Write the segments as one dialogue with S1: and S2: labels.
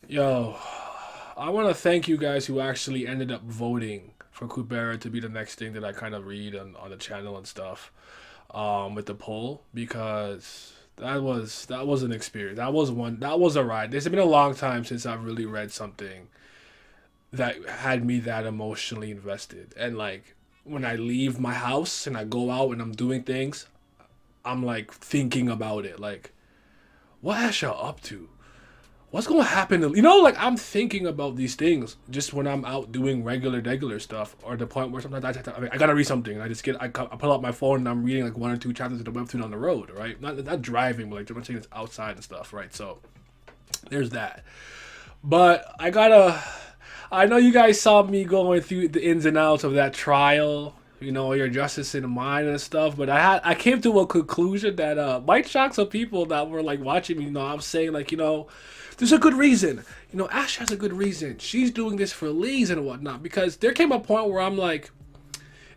S1: Yo, I want to thank you guys who actually ended up voting for Kubera to be the next thing that I kind of read on the channel and stuff, with the poll because that was an experience. That was a ride. It's been a long time since I've really read something that had me that emotionally invested. And like when I leave my house and I go out and I'm doing things, I'm like thinking about it. Like, what Asha up to? What's gonna happen to, like I'm thinking about these things just when I'm out doing regular stuff, or the point where sometimes I gotta read something and I pull out my phone and I'm reading like one or two chapters of the webtoon on the road, right? Not driving, but like I'm saying it's outside and stuff, right? So there's that. But I know you guys saw me going through the ins and outs of that trial, your justice in mind and stuff. But I came to a conclusion that might shock some people that were like watching me. I'm saying like there's a good reason. Ash has a good reason. She's doing this for Leez and whatnot. Because there came a point where I'm like,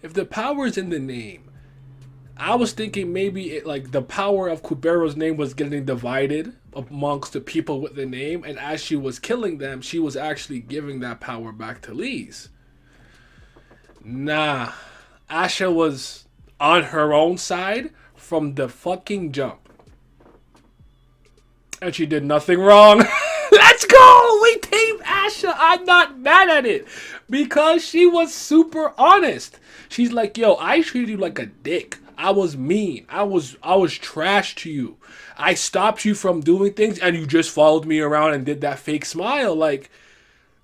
S1: if the power is in the name, I was thinking maybe like the power of Kubera's name was getting divided amongst the people with the name, and as she was killing them, she was actually giving that power back to Leez. Nah, Asha was on her own side from the fucking jump, and she did nothing wrong. Let's go! We team Asha. I'm not mad at it because she was super honest. She's like, "Yo, I treated you like a dick. I was mean. I was trash to you. I stopped you from doing things, and you just followed me around and did that fake smile. Like,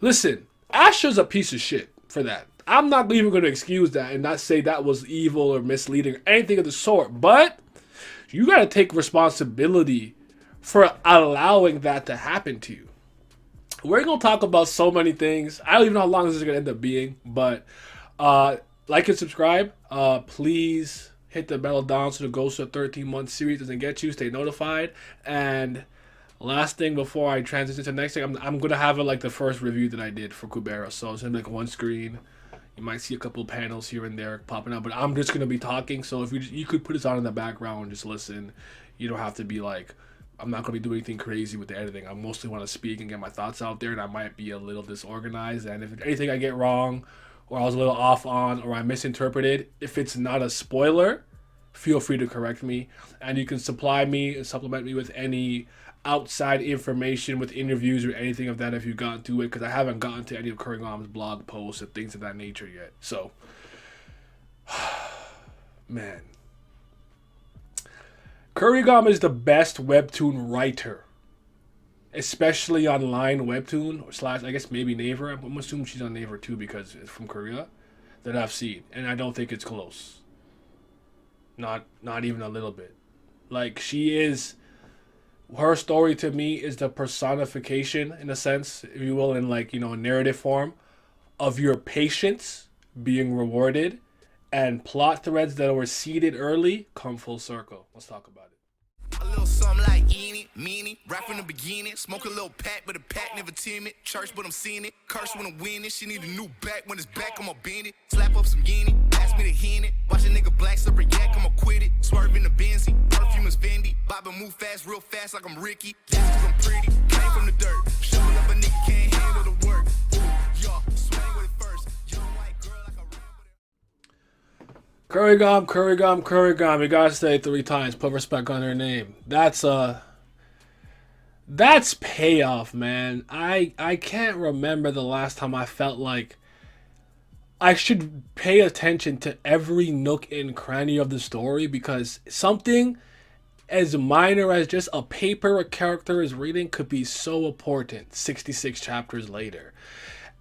S1: listen, Asha's a piece of shit for that. I'm not even going to excuse that and not say that was evil or misleading or anything of the sort. But you got to take responsibility for allowing that to happen to you. We're going to talk about so many things. I don't even know how long this is going to end up being, but like and subscribe. Please hit the bell down so the Ghost of 13-month series doesn't get you. Stay notified. And last thing before I transition to the next thing, I'm going to have it like the first review that I did for Kubera. So it's going to be like one screen. You might see a couple panels here and there popping up, but I'm just going to be talking. So if you could put this on in the background and just listen. You don't have to be like, I'm not going to be doing anything crazy with the editing. I mostly want to speak and get my thoughts out there, and I might be a little disorganized. And if anything I get wrong, or I was a little off on, or I misinterpreted, if it's not a spoiler, feel free to correct me. And you can supply me and supplement me with any outside information with interviews or anything of that if you've gotten to it, because I haven't gotten to any of Currygom's blog posts and things of that nature yet. So, man. Currygom is the best webtoon writer, especially on Line Webtoon or slash, I guess maybe Naver. I'm assuming she's on Naver too because it's from Korea, that I've seen, and I don't think it's close. Not even a little bit. Like, she is, her story to me is the personification, in a sense, if you will, in like narrative form, of your patience being rewarded, and plot threads that were seeded early come full circle. Let's talk about it.
S2: A little something like eeny, meeny, right from the beginning. Smoke a little pack, but the pack never timid. Church, but I'm seeing it. Curse when I'm winning. She need a new back. When it's back, I'ma bend it. Slap up some guinea. Ask me to hit it. Watch a nigga black slipper yak, I'ma quit it. Swerve in the Benzie. Perfume is Fendi. Bobbin' move fast, real fast like I'm Ricky. Yes, cause I'm pretty. Came from the dirt. Showing up a nigga can't handle the work. Ooh, y'all, swing with it first. Young white girl like a
S1: Currygom. You gotta say it 3 times. Put respect on her name. That's payoff, man. I can't remember the last time I felt like I should pay attention to every nook and cranny of the story, because something as minor as just a paper a character is reading could be so important 66 chapters later.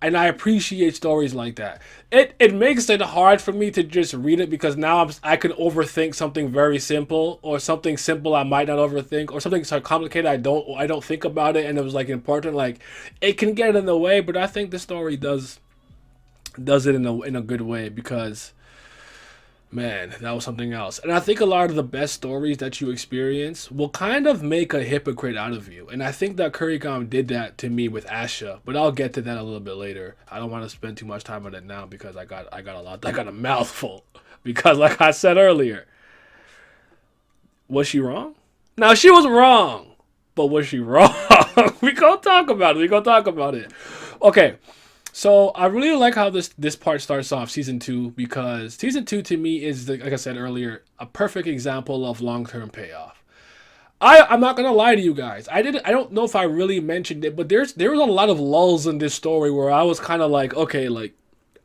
S1: And I appreciate stories like that. It makes it hard for me to just read it, because now I could overthink something very simple, or something simple I might not overthink, or something so complicated I don't think about it, and it was like important. Like, it can get in the way, but I think the story does it in a good way, because man, that was something else. And I think a lot of the best stories that you experience will kind of make a hypocrite out of you. And I think that Currygom did that to me with Asha, but I'll get to that a little bit later. I don't want to spend too much time on it now because I got a mouthful. Because like I said earlier, was she wrong? Now, she was wrong, but was she wrong? We gonna talk about it. We gonna talk about it. Okay. So I really like how this part starts off season 2 because season 2 to me is like I said earlier a perfect example of long-term payoff. I'm not gonna lie to you guys. I don't know if I really mentioned it, but there was a lot of lulls in this story where I was kind of like, okay, like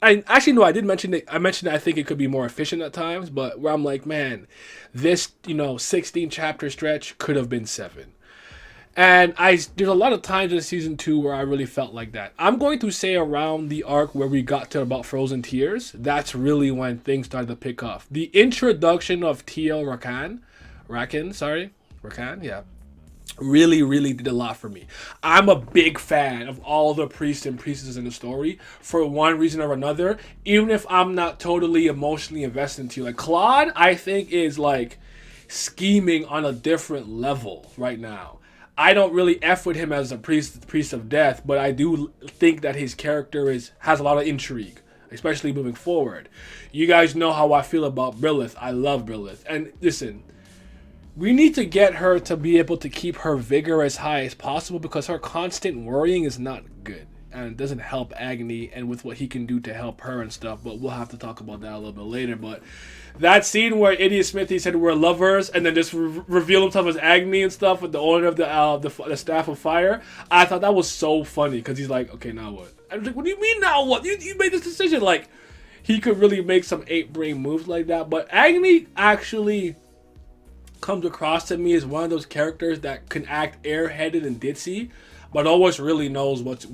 S1: I actually no, I did mention it. I mentioned I think it could be more efficient at times, but where I'm like, man, this 16 chapter stretch could have been 7. And there's a lot of times in season 2 where I really felt like that. I'm going to say around the arc where we got to about Frozen Tears, that's really when things started to pick up. The introduction of Tio Rakan, yeah, really, really did a lot for me. I'm a big fan of all the priests and priestesses in the story for one reason or another, even if I'm not totally emotionally invested into you. Like Claude, I think is like scheming on a different level right now. I don't really F with him as a priest of death, but I do think that his character has a lot of intrigue, especially moving forward. You guys know how I feel about Brilith. I love Brilith. And listen, we need to get her to be able to keep her vigor as high as possible because her constant worrying is not good. And it doesn't help Agony and with what he can do to help her and stuff. But we'll have to talk about that a little bit later. But that scene where Idiot Smithy said we're lovers and then just reveal himself as Agony and stuff with the owner of the Staff of Fire, I thought that was so funny because he's like, okay, now what? I was like, what do you mean now what? You made this decision. Like, he could really make some 8-brain moves like that. But Agony actually comes across to me as one of those characters that can act airheaded and ditzy, but always really knows what's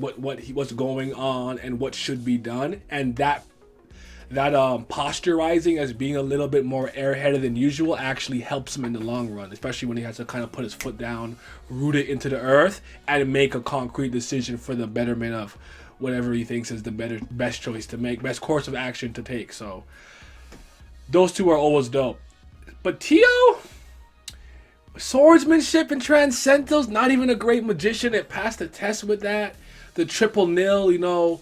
S1: going on and what should be done, and that posturizing as being a little bit more airheaded than usual actually helps him in the long run, especially when he has to kind of put his foot down, root it into the earth, and make a concrete decision for the betterment of whatever he thinks is the best choice to make, best course of action to take. So those two are always dope. But Tio, swordsmanship and transcendentals, not even a great magician. It passed the test with that. The triple nil,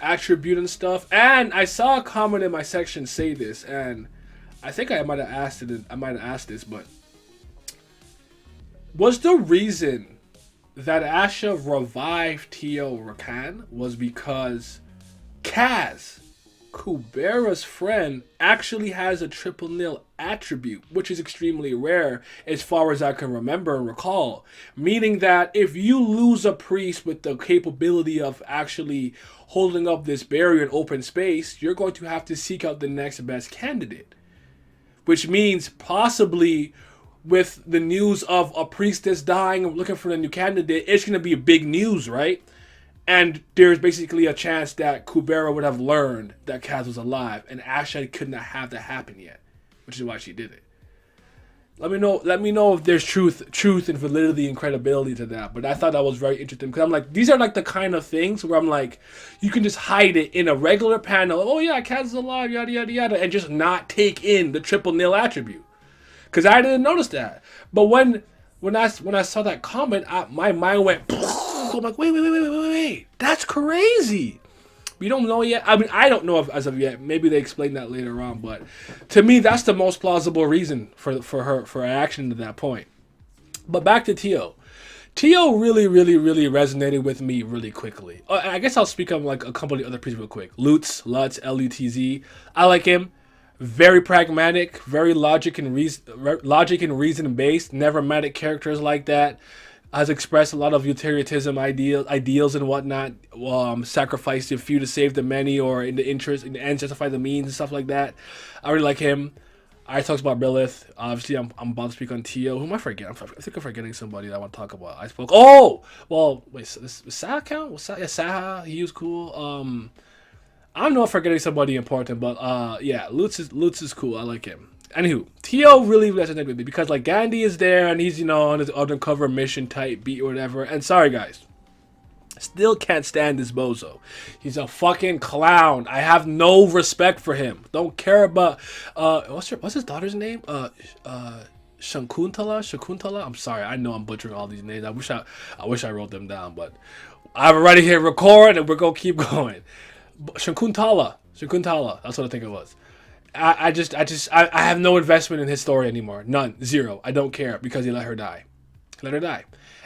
S1: attribute and stuff. And I saw a comment in my section say this, and I think I might have asked this, but was the reason that Asha revived Tio Rakan was because Kaz, Kubera's friend, actually has a triple nil attribute, which is extremely rare as far as I can remember and recall. Meaning that if you lose a priest with the capability of actually holding up this barrier in open space, you're going to have to seek out the next best candidate. Which means possibly with the news of a priestess dying and looking for a new candidate, it's going to be big news, right? And there's basically a chance that Kubera would have learned that Kaz was alive, and Asha could not have that happen yet, which is why she did it. Let me know if there's truth and validity and credibility to that. But I thought that was very interesting because I'm like, these are like the kind of things where I'm like, you can just hide it in a regular panel. Oh yeah, Kaz is alive, yada yada yada, and just not take in the triple nil attribute. Because I didn't notice that. But when I saw that comment, my mind went. I'm like, wait, that's crazy. We don't know yet. I mean, I don't know as of yet. Maybe they explain that later on. But to me, that's the most plausible reason for her action to that point. But back to Tio. Tio really, really, really resonated with me really quickly. I guess I'll speak on like a couple of the other people real quick. Lutz, Lutz. I like him. Very pragmatic, very logic and reason based. Never met at characters like that. Has expressed a lot of utilitarianism ideals and whatnot. Sacrifice a few to save the many, or in the end justify the means and stuff like that. I really like him. I talked about Brilith. Obviously, I'm about to speak on Tio. Who am I forgetting? I think I'm forgetting somebody that I want to talk about. Wait, does Saha count? Yeah, Saha. He was cool. I don't know if I'm forgetting somebody important, but yeah, Lutz is cool. I like him. Anywho, Tio really resonated with me because like Gandhi is there and he's on his undercover mission type beat or whatever. And sorry guys, still can't stand this bozo. He's a fucking clown. I have no respect for him. Don't care about what's his daughter's name? Shakuntala. I'm sorry. I know I'm butchering all these names. I wish I wrote them down, but I've already hit record and we're gonna keep going. Shakuntala. That's what I think it was. I have no investment in his story anymore. None. Zero. I don't care because he let her die.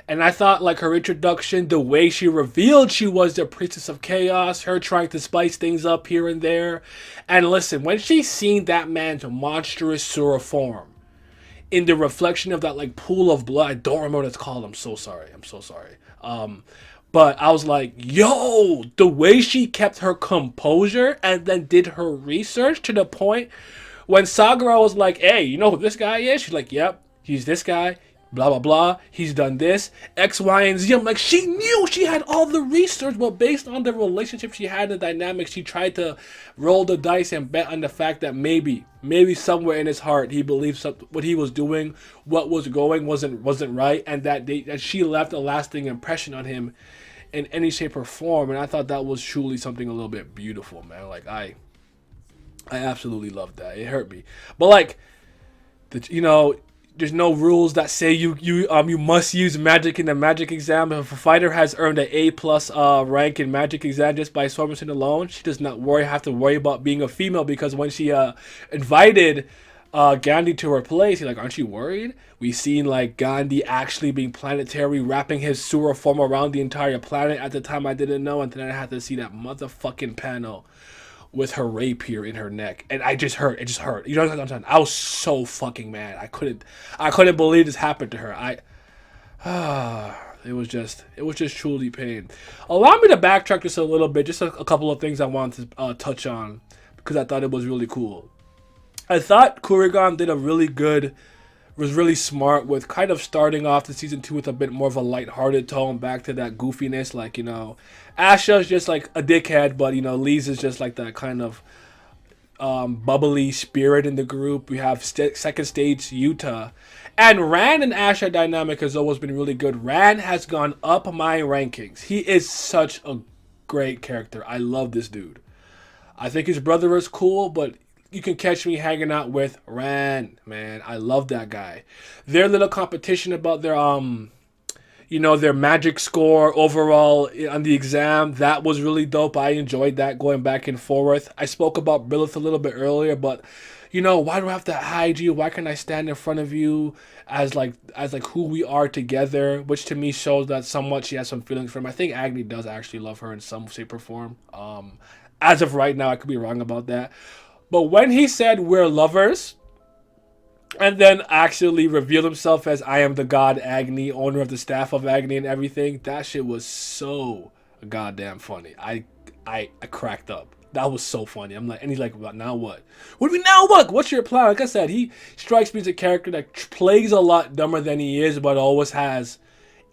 S1: And I thought like her introduction, the way she revealed she was the Priestess of Chaos, her trying to spice things up here and there. And listen, when she seen that man's monstrous Sura form in the reflection of that like pool of blood, I don't remember what it's called. I'm so sorry. But I was like, yo, the way she kept her composure and then did her research to the point when Sagara was like, hey, you know who this guy is? She's like, yep, he's this guy, blah, blah, blah. He's done this, X, Y, and Z. I'm like, she knew, she had all the research, but based on the relationship she had, the dynamics, she tried to roll the dice and bet on the fact that maybe somewhere in his heart, he believed what he was doing, what was going wasn't right, and that she left a lasting impression on him in any shape or form. And I thought that was truly something a little bit beautiful, man. Like, I absolutely loved that. It hurt me, but like, there's no rules that say you must use magic in the magic exam. If a fighter has earned an A+ rank in magic exam just by swordsmanship alone, she does not have to worry about being a female, because when she invited Gandhi to her place, he's like, aren't you worried? We seen like Gandhi actually being planetary, wrapping his Sura form around the entire planet. At the time I didn't know, and then I had to see that motherfucking panel with her rapier in her neck, and it just hurt. You know what I'm saying? I was so fucking mad. I couldn't believe this happened to her. It was just truly pain. Allow me to backtrack just a little bit, just a couple of things I wanted to touch on, because I thought it was really cool. I thought Currygom was really smart with kind of starting off the season 2 with a bit more of a lighthearted tone, back to that goofiness. Like, Asha's just like a dickhead, but Leez is just like that kind of bubbly spirit in the group. We have second stage Yuta, and Ran and Asha dynamic has always been really good. Ran has gone up my rankings. He is such a great character. I love this dude. I think his brother is cool, but you can catch me hanging out with Ran, man. I love that guy. Their little competition about their magic score overall on the exam, that was really dope. I enjoyed that, going back and forth. I spoke about Brilith a little bit earlier, but why do I have to hide you? Why can't I stand in front of you as who we are together? Which to me shows that somewhat she has some feelings for him. I think Agni does actually love her in some shape or form. As of right now, I could be wrong about that. But when he said we're lovers, and then actually revealed himself as I am the god Agni, owner of the staff of Agni and everything, that shit was so goddamn funny. I cracked up. That was so funny. I'm like, and he's like, well, now what? What do we now what? What's your plan? Like I said, he strikes me as a character that plays a lot dumber than he is, but always has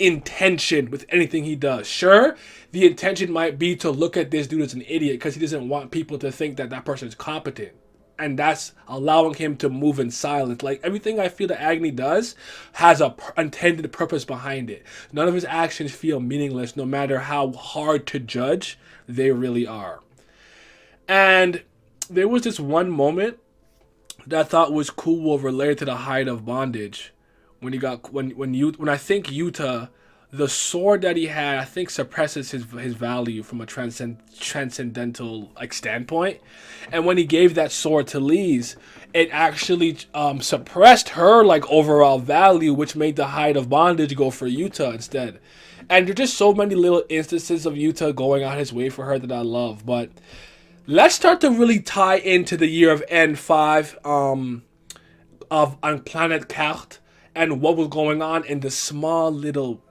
S1: intention with anything he does. Sure, the intention might be to look at this dude as an idiot because he doesn't want people to think that person is competent, and that's allowing him to move in silence. Like, everything I feel that Agni does has a intended purpose behind it. None of his actions feel meaningless, no matter how hard to judge they really are. And there was this one moment that I thought was cool related to the height of bondage. When I think Yuta, the sword that he had, I think suppresses his value from a transcendental standpoint. And when he gave that sword to Leez, it actually suppressed her overall value, which made the height of bondage go for Yuta instead. And there's just so many little instances of Yuta going out his way for her that I love. But let's start to really tie into the year of N5 on Planet Carte, and what was going on in the small little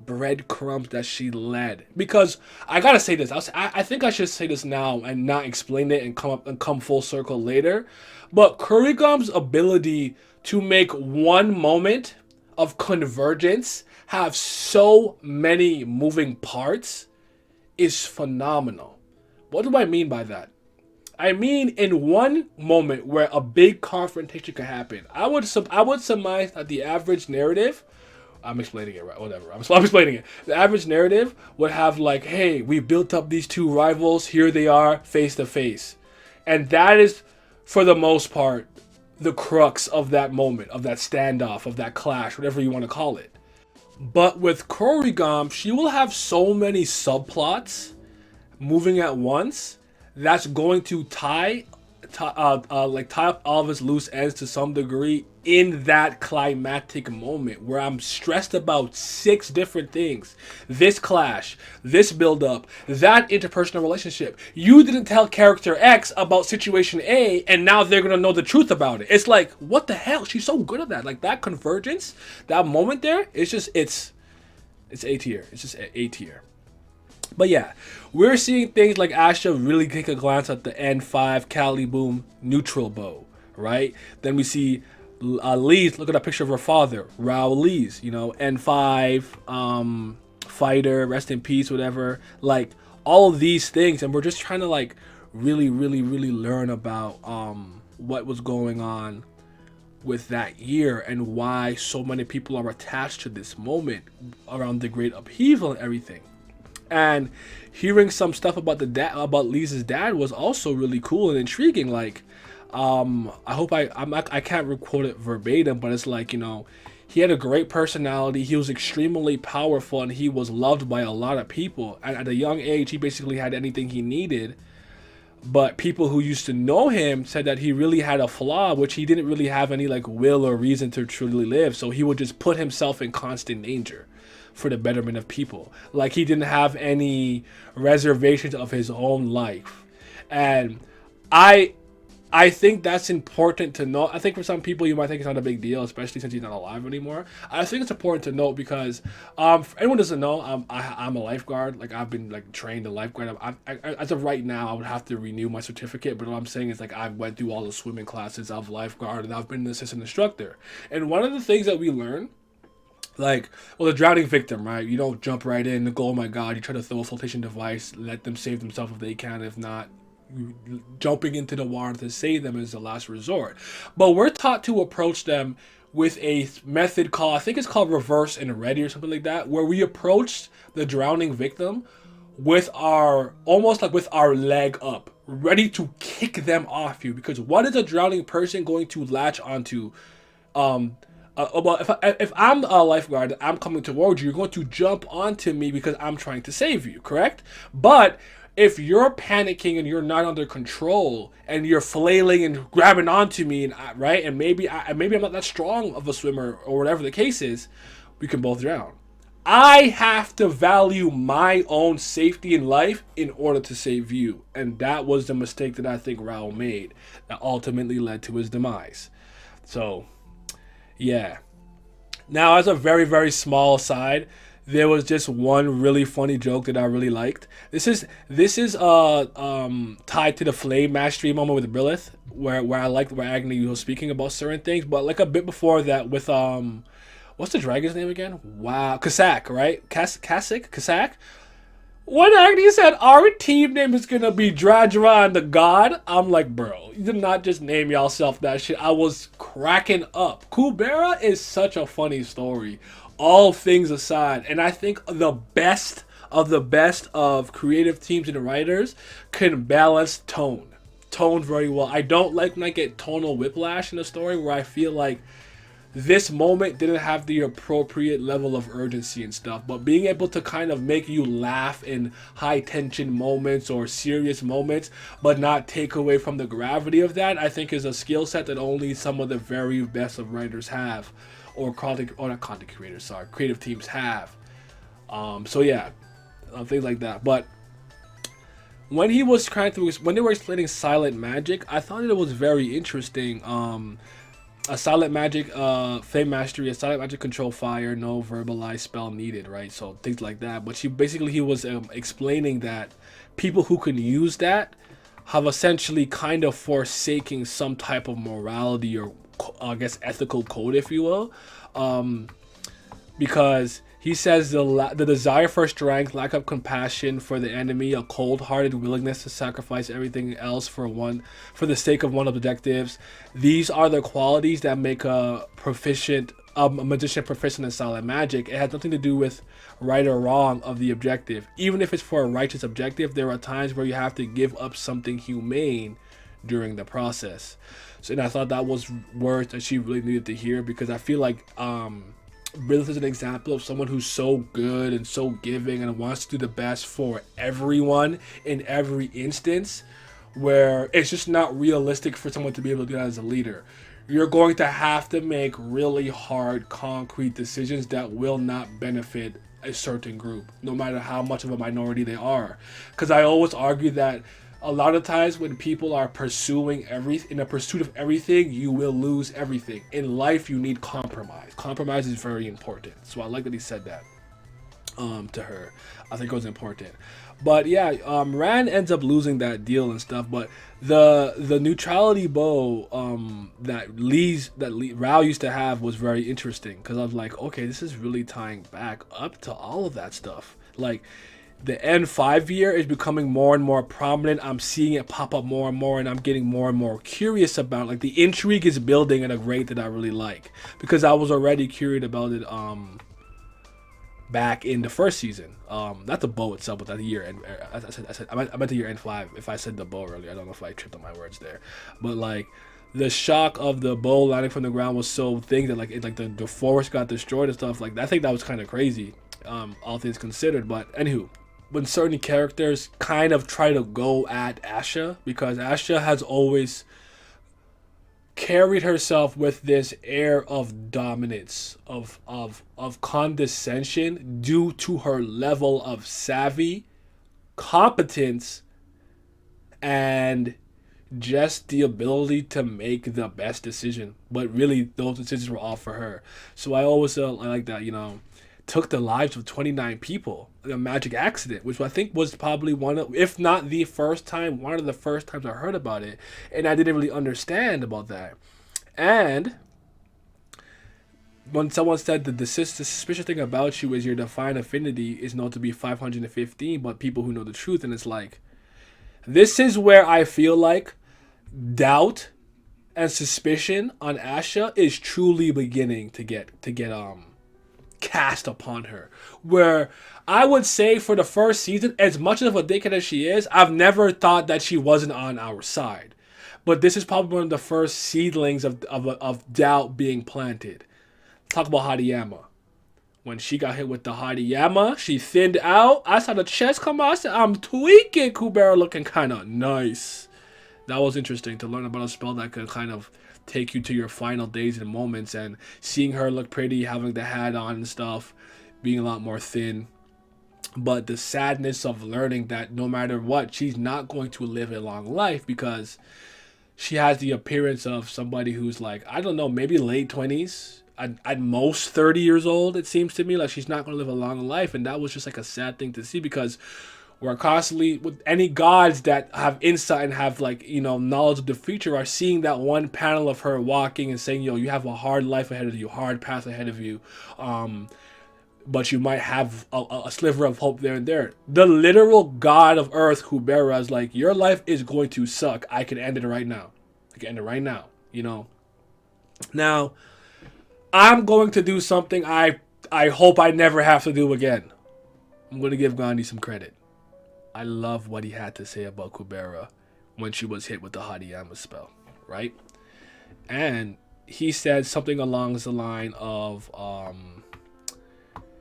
S1: breadcrumbs that she led. Because I gotta say this, I think I should say this now and not explain it and come full circle later. But Currygom's ability to make one moment of convergence have so many moving parts is phenomenal. What do I mean by that? I mean, in one moment where a big confrontation could happen, I would surmise that the average narrative, I'm explaining it right, whatever, I'm explaining it. The average narrative would have hey, we built up these two rivals, here they are, face to face. And that is, for the most part, the crux of that moment, of that standoff, of that clash, whatever you want to call it. But with Currygom, she will have so many subplots moving at once that's going to tie tie up all of his loose ends to some degree in that climactic moment where I'm stressed about 6 different things. This clash, this build up, that interpersonal relationship. You didn't tell character X about situation A, and now they're gonna know the truth about it. It's like, what the hell? She's so good at that. Like that convergence, that moment there, it's A tier. It's just A tier. But yeah, we're seeing things like Asha really take a glance at the N5 Cali Boom neutral bow, right? Then we see Leez, look at that picture of her father, Raul Leez, you know, N5, fighter, rest in peace, whatever. Like, all of these things, and we're just trying to, like, really learn about what was going on with that year and why so many people are attached to this moment around the great upheaval and everything. And hearing some stuff about about Leez's dad was also really cool and intriguing. Like, I hope I can't quote it verbatim, but it's like, you know, he had a great personality. He was extremely powerful, and he was loved by a lot of people. And at a young age, he basically had anything he needed. But people who used to know him said that he really had a flaw, which he didn't really have any like will or reason to truly live. So he would just put himself in constant danger for the betterment of people. Like, he didn't have any reservations of his own life. And I think that's important to note. I think for some people you might think it's not a big deal, especially since he's not alive anymore. I think it's important to note because for anyone who doesn't know, I'm a lifeguard. Like, I've been like trained a lifeguard. As of right now, I would have to renew my certificate. But what I'm saying is, like, I went through all the swimming classes of lifeguard, and I've been an assistant instructor. And one of the things that we learn, like, well, the drowning victim, right? You don't jump right in and go, oh my god. You try to throw a flotation device, let them save themselves if they can. If not, jumping into the water to save them is the last resort. But we're taught to approach them with a method called, I think it's called reverse and ready or something like that, where we approach the drowning victim with our, almost like with our leg up, ready to kick them off you. Because what is a drowning person going to latch onto? Well, if I'm a lifeguard, I'm coming towards you, you're going to jump onto me because I'm trying to save you, correct? But if you're panicking and you're not under control and you're flailing and grabbing onto me, and right, and maybe I'm not that strong of a swimmer or whatever the case is, we can both drown. I have to value my own safety in life in order to save you, and that was the mistake that I think Raul made that ultimately led to his demise. So, yeah. Now, as a very small side, there was just one really funny joke that I really liked. This is tied to the flame mastery moment with Brilith, where I liked where Agni was speaking about certain things, but like a bit before that with what's the dragon's name again? Wow, Kasak, right? Kasak. When Agni said our team name is gonna be Dradran the God, I'm like, bro, you did not just name yourself that shit. I was cracking up. Kubera is such a funny story, all things aside, and I think the best of creative teams and writers can balance tone very well. I don't like when I get tonal whiplash in a story where I feel like this moment didn't have the appropriate level of urgency and stuff, but being able to kind of make you laugh in high tension moments or serious moments, but not take away from the gravity of that, I think is a skill set that only some of the very best of writers have, or creative teams have. So yeah, things like that. But when they were explaining silent magic, I thought it was very interesting. A silent magic, flame mastery, a silent magic control fire, no verbalized spell needed, right? So things like that. But he was explaining that people who can use that have essentially kind of forsaking some type of morality or, I guess, ethical code, if you will, because he says the desire for strength, lack of compassion for the enemy, a cold-hearted willingness to sacrifice everything else for the sake of one objectives. These are the qualities that make a magician proficient in silent magic. It has nothing to do with right or wrong of the objective. Even if it's for a righteous objective, there are times where you have to give up something humane during the process. So, and I thought that was words that she really needed to hear, because I feel like Brilith is an example of someone who's so good and so giving and wants to do the best for everyone in every instance, where it's just not realistic for someone to be able to do that as a leader. You're going to have to make really hard, concrete decisions that will not benefit a certain group, no matter how much of a minority they are. Because I always argue that a lot of times when people are pursuing everything in a pursuit of everything, you will lose everything. In life, you need compromise. Compromise is very important. So I like that he said that to her. I think it was important. But yeah, Rand ends up losing that deal and stuff. But the neutrality bow that Rao used to have was very interesting because I was like, okay, this is really tying back up to all of that stuff. Like the N5 year is becoming more and more prominent. I'm seeing it pop up more and more, and I'm getting more and more curious about it. Like the intrigue is building at a rate that I really like because I was already curious about it. Back in the first season, not the bow itself, but that year. And I meant the year N5. If I said the bow earlier, I don't know if I tripped on my words there. But like, the shock of the bow landing from the ground was so thick that like the forest got destroyed and stuff. Like I think that was kind of crazy, all things considered. But anywho, when certain characters kind of try to go at Asha, because Asha has always carried herself with this air of dominance, of condescension due to her level of savvy, competence, and just the ability to make the best decision. But really, those decisions were all for her. So I always like that, took the lives of 29 people in a magic accident, which I think was probably one of, if not the first time, one of the first times I heard about it, and I didn't really understand about that. And when someone said that the suspicious thing about you is your defined affinity is known to be 515, but people who know the truth, and it's like, this is where I feel like doubt and suspicion on Asha is truly beginning to get cast upon her, where I would say for the first season, as much of a dickhead as she is, I've never thought that she wasn't on our side. But this is probably one of the first seedlings of doubt being planted. Talk about Hariyama. When she got hit with the Hariyama, she thinned out. I saw the chest come out. I said, I'm tweaking. Kubera looking kind of nice. That was interesting to learn about a spell that could kind of take you to your final days and moments, and seeing her look pretty, having the hat on and stuff, being a lot more thin. But the sadness of learning that no matter what, she's not going to live a long life because she has the appearance of somebody who's like, I don't know, maybe late 20s, at most 30 years old, it seems to me. Like she's not going to live a long life. And that was just like a sad thing to see because we're constantly, with any gods that have insight and have knowledge of the future, are seeing that one panel of her walking and saying, yo, you have a hard life ahead of you, hard path ahead of you. But you might have a sliver of hope there and there. The literal god of earth, Kubera, is like, your life is going to suck. I can end it right now. Now, I'm going to do something I hope I never have to do again. I'm going to give Gandhi some credit. I love what he had to say about Kubera when she was hit with the Hariyama spell, right? And he said something along the line of,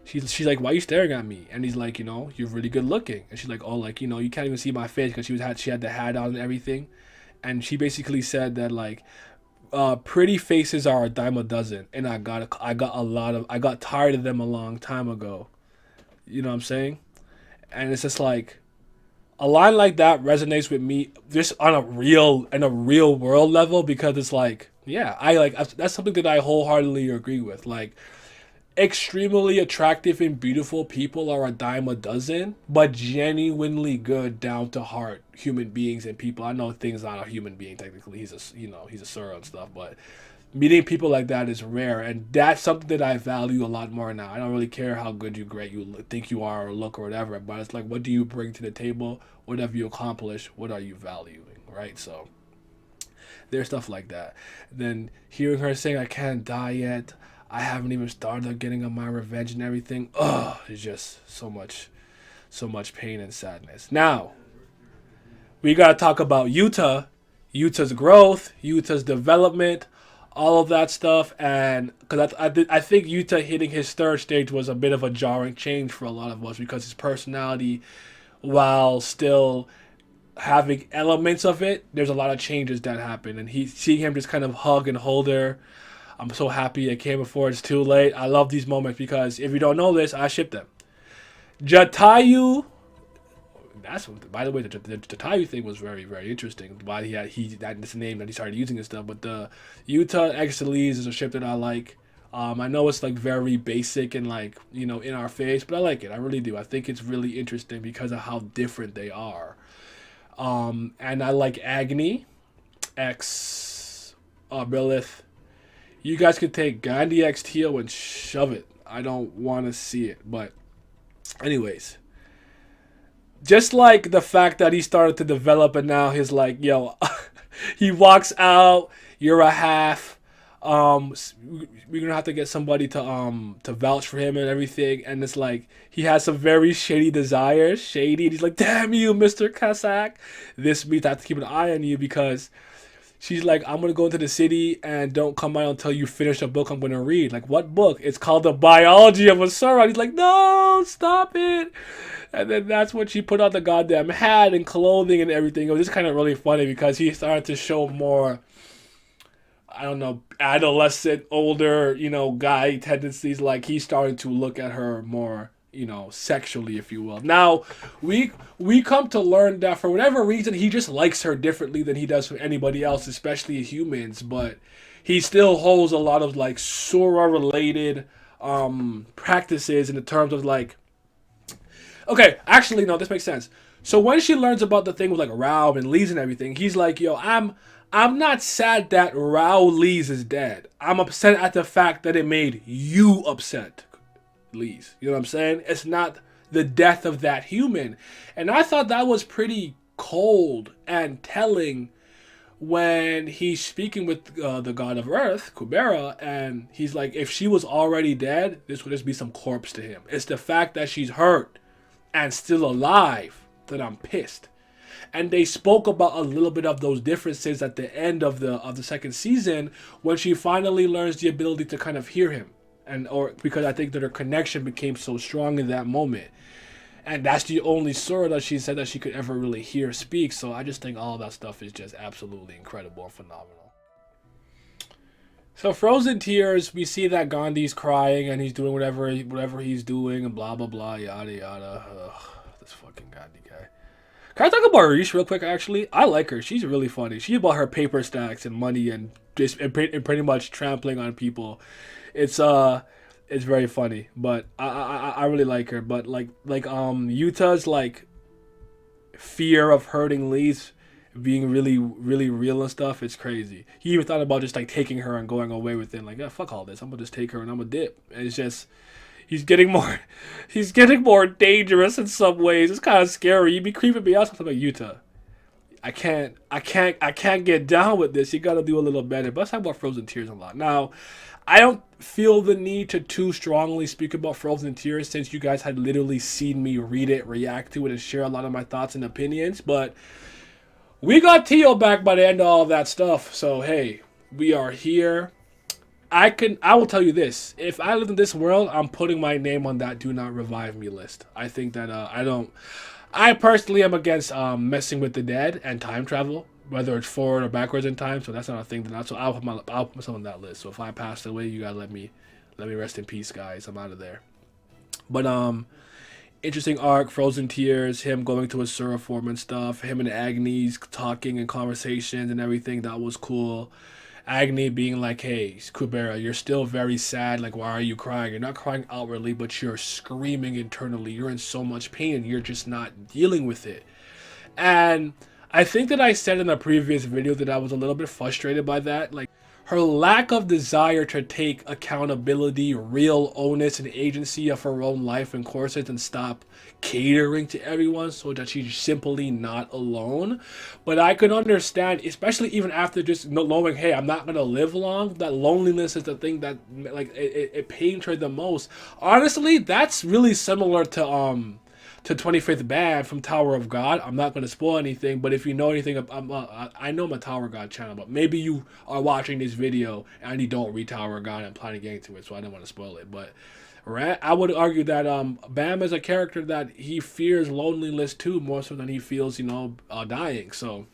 S1: she's like, why are you staring at me? And he's like, you're really good looking. And she's like, oh, you can't even see my face because she had the hat on and everything. And she basically said that pretty faces are a dime a dozen, and I got tired of them a long time ago. You know what I'm saying? And it's just like, a line like that resonates with me just on a real world level, because it's like, yeah, that's something that I wholeheartedly agree with. Like, extremely attractive and beautiful people are a dime a dozen, but genuinely good, down to heart human beings and people. I know things not a human being technically. He's a Sura and stuff, but meeting people like that is rare, and that's something that I value a lot more now. I don't really care how good you think you are or look or whatever, but it's like, what do you bring to the table? What have you accomplished? What are you valuing, right? So there's stuff like that. Then hearing her saying, I can't die yet, I haven't even started getting on my revenge and everything. Oh, it's just so much pain and sadness. Now, we got to talk about Yuta's growth, Yuta's development, all of that stuff. And because I think Yuta hitting his third stage was a bit of a jarring change for a lot of us, because his personality, while still having elements of it, there's a lot of changes that happen. And seeing him just kind of hug and hold her, I'm so happy it came before it's too late. I love these moments because if you don't know this, I ship them. Jatayu, that's what, by the way, the Jatayu thing was very, very interesting. Why that's the name that he started using and stuff. But the Utah X Leez is a ship that I like. I know it's like very basic and like, you know, in our face, but I like it. I really do. I think it's really interesting because of how different they are. And I like Agni, X Brilith. You guys could take Gandhi X Teal and shove it. I don't want to see it, but anyways, just like the fact that he started to develop and now he's like, yo, he walks out, you're a half. We're gonna have to get somebody to vouch for him and everything, and it's like he has some very shady desires, and he's like, damn you, Mr. Kasak. This means I have to keep an eye on you because she's like, I'm gonna go into the city and don't come out until you finish a book I'm gonna read. Like, what book? It's called The Biology of Asura. He's like, no, stop it. And then that's when she put on the goddamn hat and clothing and everything. It was just kind of really funny because he started to show more, I don't know, adolescent, older, you know, guy tendencies. Like, he's starting to look at her more, you know, sexually, if you will. Now, we come to learn that for whatever reason, he just likes her differently than he does for anybody else, especially humans. But he still holds a lot of, like, Sora-related practices in the terms of, like... Okay, actually, no, this makes sense. So when she learns about the thing with, like, Rao and Leez and everything, he's like, yo, I'm not sad that Rao Leez is dead. I'm upset at the fact that it made you upset, Leez. You know what I'm saying? It's not the death of that human. And I thought that was pretty cold and telling when he's speaking with the god of earth, Kubera, and he's like, if she was already dead, this would just be some corpse to him. It's the fact that she's hurt and still alive that I'm pissed. And they spoke about a little bit of those differences at the end of the second season when she finally learns the ability to kind of hear him, or because I think that her connection became so strong in that moment, and that's the only Sora that she said that she could ever really hear speak. So I just think all of that stuff is just absolutely incredible and phenomenal. So Frozen Tears, we see that Gandhi's crying and he's doing whatever he's doing and blah blah blah yada yada. Ugh, this fucking Gandhi guy. Can I talk about Rish real quick, actually? I like her. She's really funny. She's about her paper stacks and money and just and pretty much trampling on people. It's very funny. But I really like her. But like Yuta's like fear of hurting Leez being really, really real and stuff, it's crazy. He even thought about just like taking her and going away with it. Like, yeah, fuck all this. I'm gonna just take her and I'm gonna dip. And it's just he's getting more dangerous in some ways. It's kind of scary. You'd be creeping me out. Something like Yuta. I can't get down with this. You got to do a little better. But let's talk about Frozen Tears a lot. Now, I don't feel the need to too strongly speak about Frozen Tears since you guys had literally seen me read it, react to it, and share a lot of my thoughts and opinions. But we got Tio back by the end of all of that stuff. So hey, we are here. I will tell you this. If I live in this world, I'm putting my name on that do not revive me list. I think that I personally am against messing with the dead and time travel, whether it's forward or backwards in time. So that's not a thing. So I'll put myself on that list. So if I pass away, you gotta let me rest in peace, guys. I'm out of there. But interesting arc, Frozen Tears, him going to his Sura form and stuff, him and Agnes talking and conversations and everything. That was cool. Agni being like, hey, Kubera, you're still very sad. Like, why are you crying? You're not crying outwardly, but you're screaming internally. You're in so much pain and you're just not dealing with it. And I think that I said in a previous video that I was a little bit frustrated by that. Like, her lack of desire to take accountability, real onus, and agency of her own life and courses and stop catering to everyone so that she's simply not alone. But I could understand, especially even after just knowing, hey, I'm not going to live long, that loneliness is the thing that, like, it pains her the most. Honestly, that's really similar to 25th Band from Tower of God. I'm not going to spoil anything, but if you know anything, I know my Tower of God channel, but maybe you are watching this video and you don't read Tower of God and planning to get into it, so I don't want to spoil it. But right? I would argue that Bam is a character that he fears loneliness too, more so than he feels, dying. So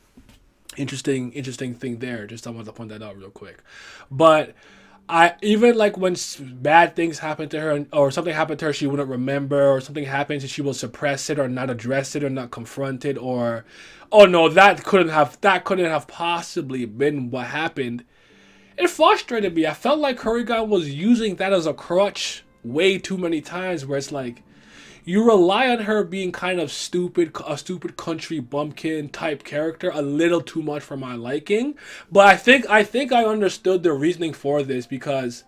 S1: interesting thing there. Just I wanted to point that out real quick. But I even like when bad things happen to her, or something happened to her she wouldn't remember, or something happens and she will suppress it or not address it or not confront it, or oh no, that couldn't have possibly been what happened. It frustrated me. I felt like Currygom was using that as a crutch way too many times, where it's like you rely on her being kind of stupid, a stupid country bumpkin type character a little too much for my liking. But I think I understood the reasoning for this, because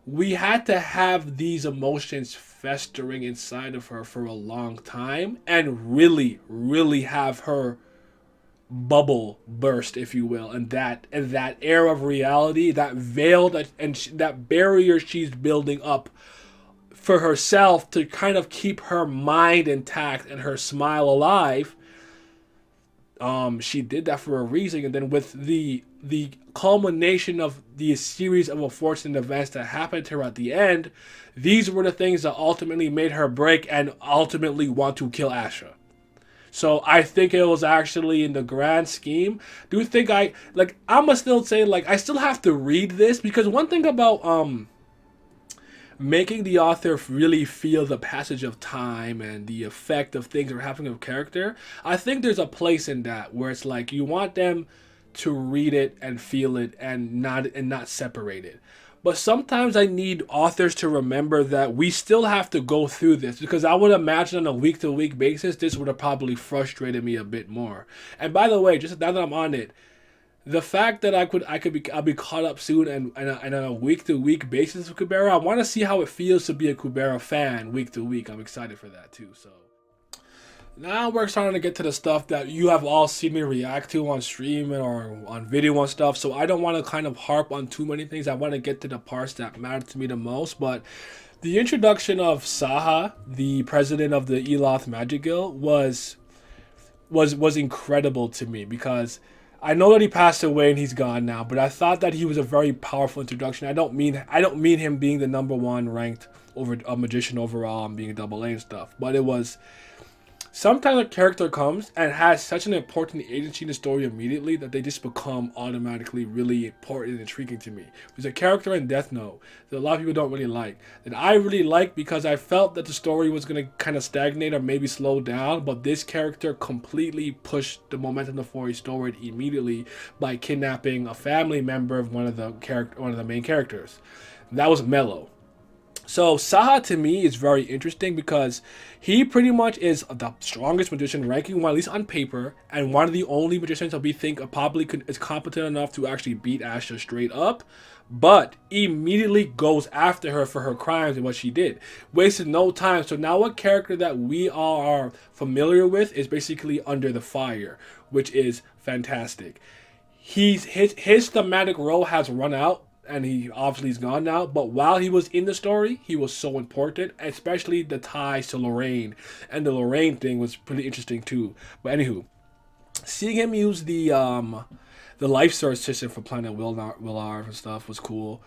S1: we had to have these emotions festering inside of her for a long time and really have her bubble burst, if you will, and that air of reality, that veil, that barrier she's building up for herself to kind of keep her mind intact and her smile alive. She did that for a reason, and then with the culmination of the series of unfortunate events that happened to her at the end, these were the things that ultimately made her break and ultimately want to kill Asha. So I think it was actually, in the grand scheme. Do you think I'ma still say, like, I still have to read this, because one thing about making the author really feel the passage of time and the effect of things that are happening with character, I think there's a place in that where it's like you want them to read it and feel it and not separate it. But sometimes I need authors to remember that we still have to go through this, because I would imagine on a week to week basis this would have probably frustrated me a bit more. And by the way, just now that I'm on it, the fact that I'll be caught up soon, and on a week to week basis with Kubera, I want to see how it feels to be a Kubera fan week to week. I'm excited for that too. So now we're starting to get to the stuff that you have all seen me react to on stream or on video and stuff. So I don't want to kind of harp on too many things. I want to get to the parts that matter to me the most. But the introduction of Saha, the president of the Eloth Magic Guild, was incredible to me, because I know that he passed away and he's gone now, but I thought that he was a very powerful introduction. I don't mean him being the number one ranked over a magician overall and being a double A and stuff, but it was sometimes a character comes and has such an important agency in the story immediately that they just become automatically really important and intriguing to me. There's a character in Death Note that a lot of people don't really like, that I really like, because I felt that the story was going to kind of stagnate or maybe slow down, but this character completely pushed the momentum of the story forward immediately by kidnapping a family member of one of the main characters. That was Mello. So Saha to me is very interesting, because he pretty much is the strongest magician, ranking one at least on paper, and one of the only magicians that we think is competent enough to actually beat Asha straight up, but immediately goes after her for her crimes and what she did. Wasted no time. So now a character that we all are familiar with is basically under the fire, which is fantastic. His thematic role has run out, and he obviously is gone now, but while he was in the story, he was so important, especially the ties to Lorraine, and the Lorraine thing was pretty interesting too. But anywho, seeing him use the life source system for Planet Willar and stuff was cool,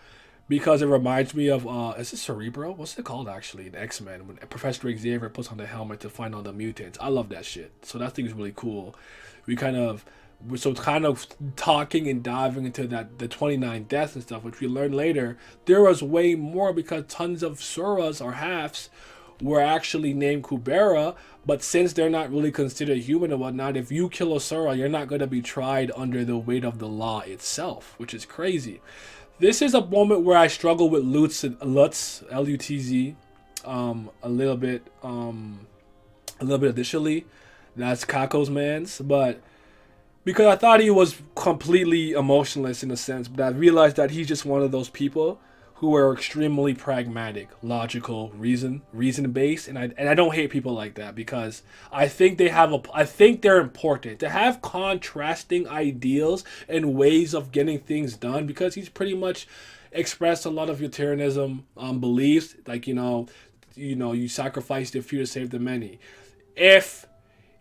S1: because it reminds me of is it Cerebro? What's it called actually in X-Men, when Professor Xavier puts on the helmet to find all the mutants? I love that shit. So that thing is really cool. So kind of talking and diving into the 29 deaths and stuff, which we learned later, there was way more, because tons of Suras or halves were actually named Kubera, but since they're not really considered human and whatnot, if you kill a Sura, you're not going to be tried under the weight of the law itself, which is crazy. This is a moment where I struggle with Lutz, L-U-T-Z, a little bit initially. That's Kako's man's, but because I thought he was completely emotionless in a sense, but I realized that he's just one of those people who are extremely pragmatic, logical, reason-based, and I don't hate people like that, because I think they're important to have contrasting ideals and ways of getting things done, because he's pretty much expressed a lot of utilitarianism beliefs, like you sacrifice the few to save the many. If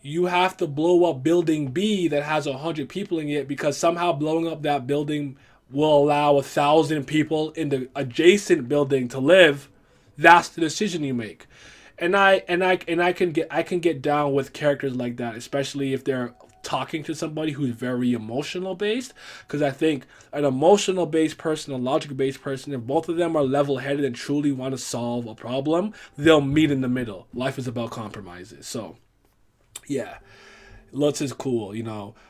S1: you have to blow up building B that has 100 people in it, because somehow blowing up that building will allow 1,000 people in the adjacent building to live, That's the decision you make. And I can get down with characters like that, especially if they're talking to somebody who's very emotional based, because I think an emotional based person, a logical based person, if both of them are level headed and truly want to solve a problem, they'll meet in the middle. Life is about compromises. So yeah, Lutz is cool.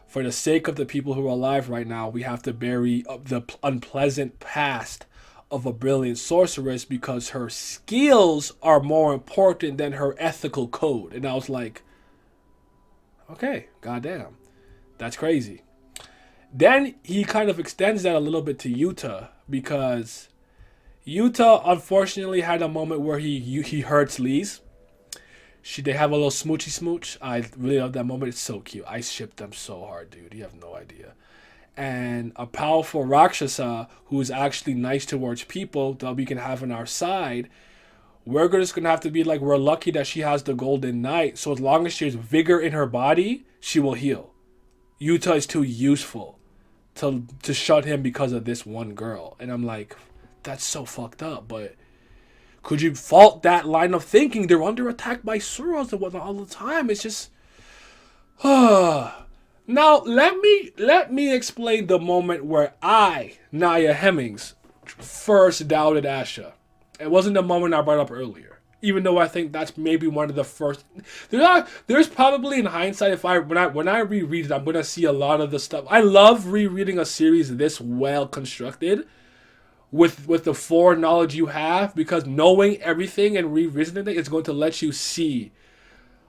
S1: For the sake of the people who are alive right now, we have to bury the unpleasant past of a brilliant sorceress because her skills are more important than her ethical code. And I was like, okay, goddamn, that's crazy. Then he kind of extends that a little bit to Yuta because Yuta unfortunately had a moment where he hurts Leez. They have a little smoochy smooch. I really love that moment. It's so cute. I ship them so hard, dude. You have no idea. And a powerful Rakshasa who is actually nice towards people that we can have on our side. We're just gonna have to be like, we're lucky that she has the Golden Knight. So as long as she has vigor in her body, she will heal. Yuta is too useful to shut him because of this one girl. And I'm like, that's so fucked up. But could you fault that line of thinking? They're under attack by Suros and whatnot all the time. It's just, now let me explain the moment where I, Naya Hemmings, first doubted Asha. It wasn't the moment I brought up earlier. Even though I think that's maybe one of the first. There's probably in hindsight, if when I reread it, I'm gonna see a lot of the stuff. I love rereading a series this well constructed, with the foreknowledge you have, because knowing everything and revisiting it is going to let you see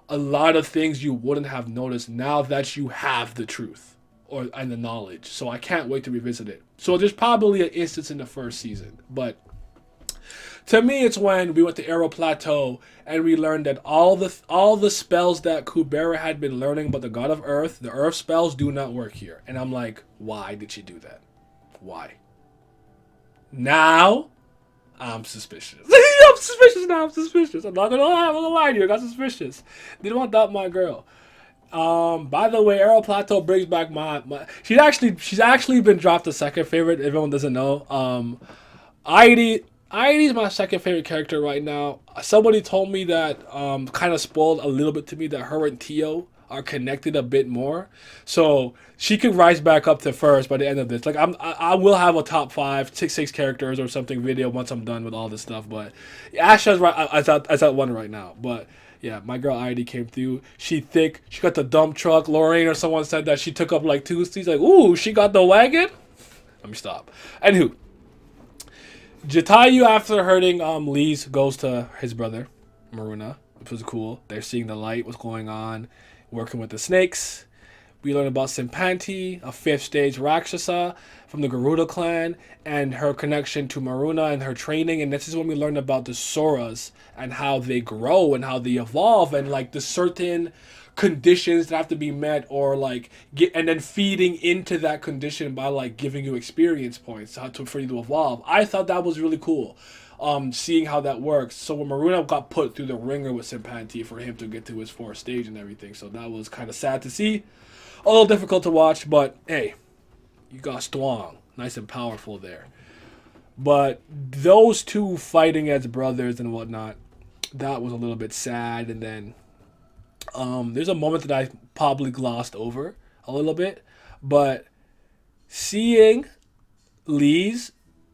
S1: a lot of things you wouldn't have noticed now that you have the truth and the knowledge. So I can't wait to revisit it. So there's probably an instance in the first season, but to me, it's when we went to Arrow Plateau and we learned that all the spells that Kubera had been learning about the god of Earth, the Earth spells, do not work here. And I'm like, why did she do that? Why? Now, I'm suspicious. I'm suspicious now. I'm suspicious. I'm not gonna lie to you. I got suspicious. They don't doubt my girl. By the way, Arrow Plateau brings back my she's actually been dropped a second favorite. If everyone doesn't know, Airi is my second favorite character right now. Somebody told me that kind of spoiled a little bit to me that her and Tio are connected a bit more, so she could rise back up to first by the end of this. Like I will have a top 6 characters or something video once I'm done with all this stuff. But Asha's right as at one right now. But yeah, my girl Heidi came through. She thick. She got the dump truck. Lorraine or someone said that she took up like 2 seats. Like, ooh, she got the wagon. Let me stop. Anywho, Jatayu, after hurting Leez, goes to his brother Maruna, which was cool. They're seeing the light, what's going on, working with the snakes. We learn about Simpanti, a 5th stage Rakshasa from the Garuda clan, and her connection to Maruna and her training. And this is when we learn about the Soras and how they grow and how they evolve, and like the certain conditions that have to be met, or like and then feeding into that condition by like giving you experience points for you to evolve. I thought that was really cool. Seeing how that works. So when Maruna got put through the ringer with Simpanti for him to get to his 4th stage and everything, so that was kind of sad to see. A little difficult to watch, but hey, you got strong, nice and powerful there. But those two fighting as brothers and whatnot, that was a little bit sad. And then there's a moment that I probably glossed over a little bit, but seeing Leez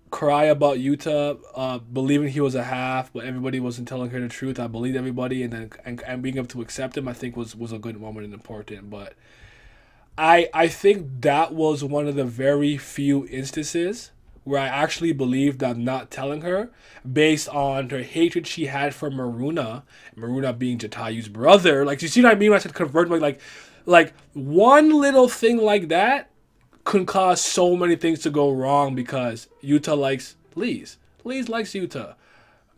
S1: cry about Yuta, believing he was a half, but everybody wasn't telling her the truth. I believed everybody, and then and being able to accept him, I think was a good moment and important. But I think that was one of the very few instances where I actually believed that not telling her, based on her hatred she had for Maruna being Jatayu's brother. Like, you see what I mean when I said convert? Like one little thing like that could cause so many things to go wrong, because Yuta likes Leez. Leez likes Yuta.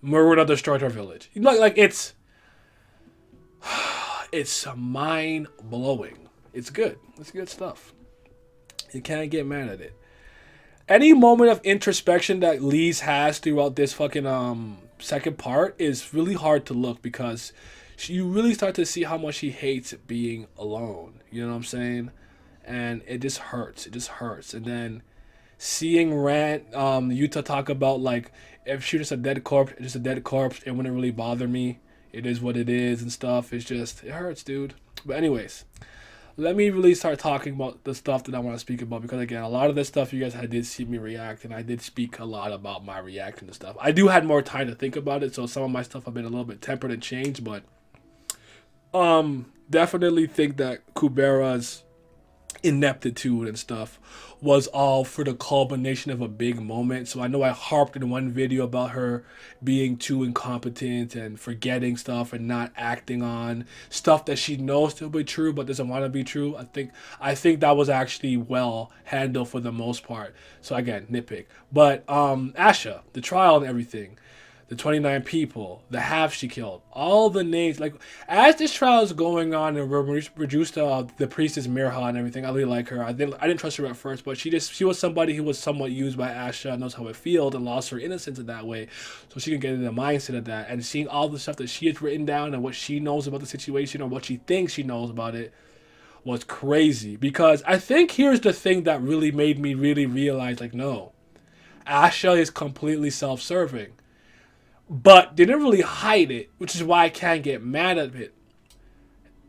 S1: Maruna destroyed her village. Like it's mind blowing. It's good. It's good stuff. You can't get mad at it. Any moment of introspection that Leez has throughout this fucking second part is really hard to look, because you really start to see how much he hates being alone. You know what I'm saying? And it just hurts. It just hurts. And then seeing Yuta talk about like if she's just a dead corpse, it's just a dead corpse. It wouldn't really bother me. It is what it is and stuff. It's just it hurts, dude. But anyways, let me really start talking about the stuff that I want to speak about because again, a lot of this stuff you guys did see me react, and I did speak a lot about my reaction to stuff. I do had more time to think about it, so some of my stuff have been a little bit tempered and changed, but definitely think that Kubera's ineptitude and stuff was all for the culmination of a big moment. So I know I harped in one video about her being too incompetent and forgetting stuff and not acting on stuff that she knows to be true but doesn't want to be true. I think that was actually well handled for the most part. So again, nitpick. But Asha, the trial and everything, the 29 people, the half she killed, all the names. Like, as this trial is going on and we're reduced to the priestess Mirha and everything, I really like her. I didn't trust her at first, but she was somebody who was somewhat used by Asha, knows how it feels, and lost her innocence in that way. So she can get in the mindset of that. And seeing all the stuff that she has written down and what she knows about the situation or what she thinks she knows about it was crazy. Because I think here's the thing that really made me really realize, like, no, Asha is completely self-serving. But they didn't really hide it, which is why I can't get mad at it.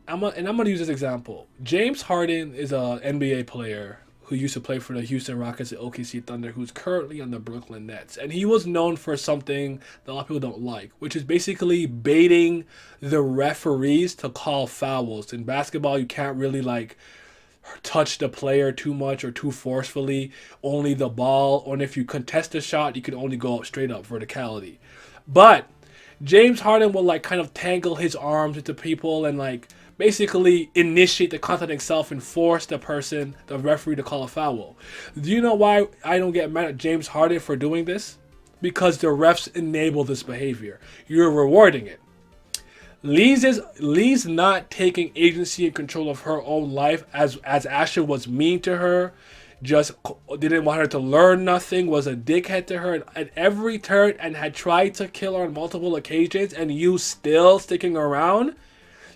S1: I'm going to use this example. James Harden is an NBA player who used to play for the Houston Rockets and OKC Thunder, who's currently on the Brooklyn Nets. And he was known for something that a lot of people don't like, which is basically baiting the referees to call fouls. In basketball, you can't really like touch the player too much or too forcefully. Only the ball, or if you contest a shot, you can only go up straight up verticality. But James Harden will like kind of tangle his arms into people and like basically initiate the contact himself and force the referee to call a foul. Do you know why I don't get mad at James Harden for doing this? Because the refs enable this behavior. You're rewarding it. Leez not taking agency and control of her own life as Asha was mean to her, just didn't want her to learn nothing, was a dickhead to her at every turn, and had tried to kill her on multiple occasions, and you still sticking around.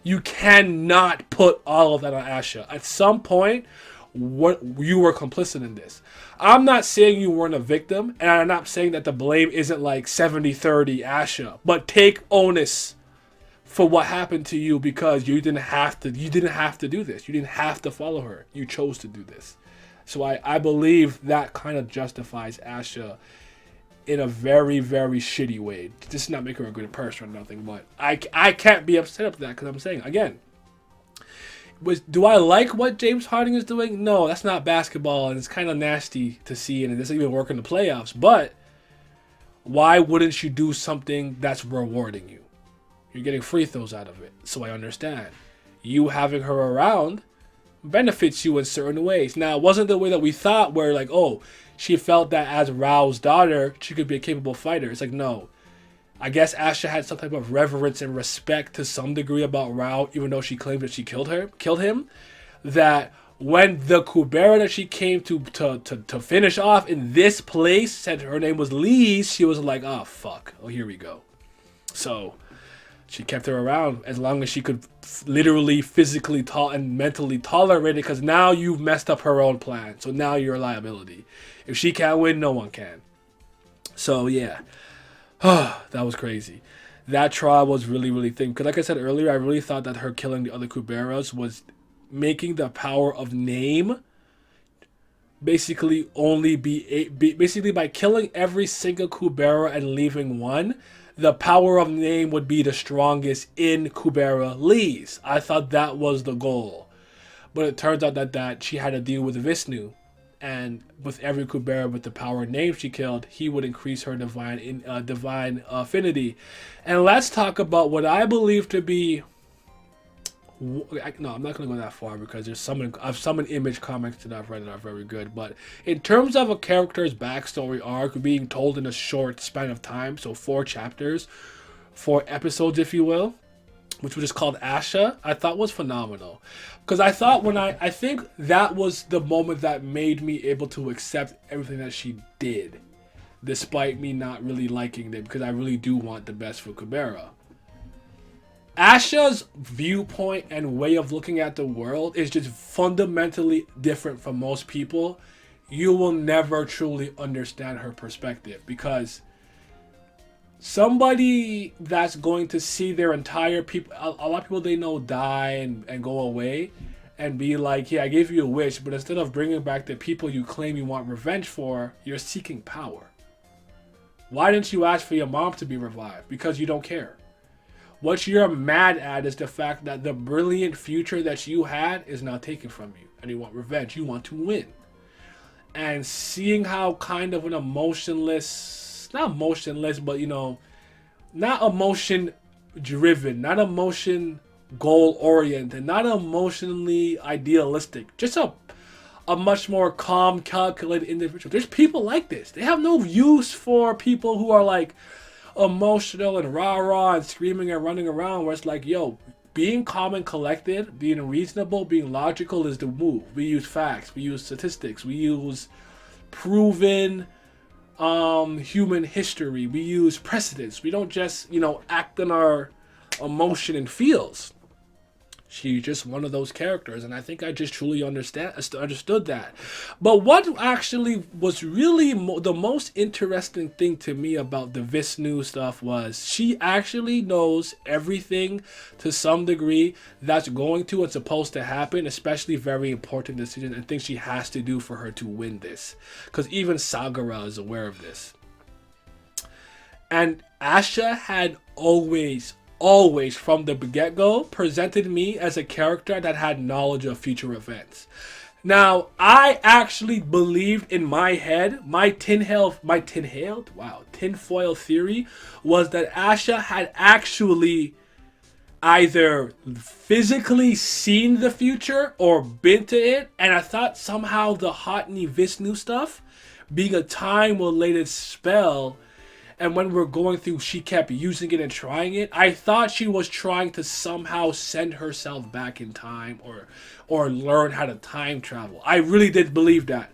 S1: You cannot put all of that on Asha. At some point, you were complicit in this. I'm not saying you weren't a victim, and I'm not saying that the blame isn't like 70-30 Asha, but take onus for what happened to you because you didn't have to do this. You didn't have to follow her. You chose to do this. So I believe that kind of justifies Asha in a very, very shitty way. This is not making her a good person or nothing, but I can't be upset with that because I'm saying, again, do I like what James Harden is doing? No, that's not basketball, and it's kind of nasty to see, and it doesn't even work in the playoffs. But why wouldn't you do something that's rewarding you? You're getting free throws out of it, so I understand. You having her around benefits you in certain ways. Now, it wasn't the way that we thought where like, oh, she felt that as Rao's daughter, she could be a capable fighter. It's like, no. I guess Asha had some type of reverence and respect to some degree about Rao, even though she claimed that she killed him. That when the Kubera that she came to finish off in this place said her name was Leez, she was like, oh, fuck. Oh, here we go. So she kept her around as long as she could literally, physically, and mentally tolerate it, because now you've messed up her own plan. So now you're a liability. If she can't win, no one can. So yeah, that was crazy. That trial was really, really thin. Because like I said earlier, I really thought that her killing the other Kuberas was making the power of name basically only be basically by killing every single Kubera and leaving one, the power of name would be the strongest in Kubera Leez. I thought that was the goal. But it turns out that she had to deal with Vishnu. And with every Kubera with the power of name she killed, he would increase her divine affinity. And let's talk about what I believe to be... No, I'm not going to go that far because I've summoned image comics that I've read that are very good. But in terms of a character's backstory arc being told in a short span of time, so 4 chapters, 4 episodes, if you will, which was just called Asha, I thought was phenomenal. Because I thought I think that was the moment that made me able to accept everything that she did, despite me not really liking it, because I really do want the best for Kubera. Asha's viewpoint and way of looking at the world is just fundamentally different from most people, you will never truly understand her perspective, because somebody that's going to see their entire people, a lot of people they know die and go away, and be like, yeah, I gave you a wish, but instead of bringing back the people you claim you want revenge for, you're seeking power. Why didn't you ask for your mom to be revived? Because you don't care. What you're mad at is the fact that the brilliant future that you had is now taken from you, and you want revenge. You want to win. And seeing how kind of an emotionless, not emotionless, but not emotion driven, not emotion goal oriented, not emotionally idealistic, just a much more calm, calculated individual. There's people like this. They have no use for people who are like emotional and rah-rah and screaming and running around, where it's like, yo, being calm and collected, being reasonable, being logical is the move. We use facts, we use statistics, we use proven human history, we use precedents. We don't just, act on our emotion and feels. She's just one of those characters, and I think I just truly understood that. But what actually was really the most interesting thing to me about the Vishnu stuff was she actually knows everything to some degree that's going to and supposed to happen, especially very important decisions and things she has to do for her to win this. Because even Sagara is aware of this. And Asha had always from the get-go presented me as a character that had knowledge of future events. Now, I actually believed in my head, my tinfoil theory was that Asha had actually either physically seen the future or been to it, and I thought somehow the Hotni Vishnu stuff being a time-related spell, and when we're going through, she kept using it and trying it. I thought she was trying to somehow send herself back in time or learn how to time travel. I really did believe that.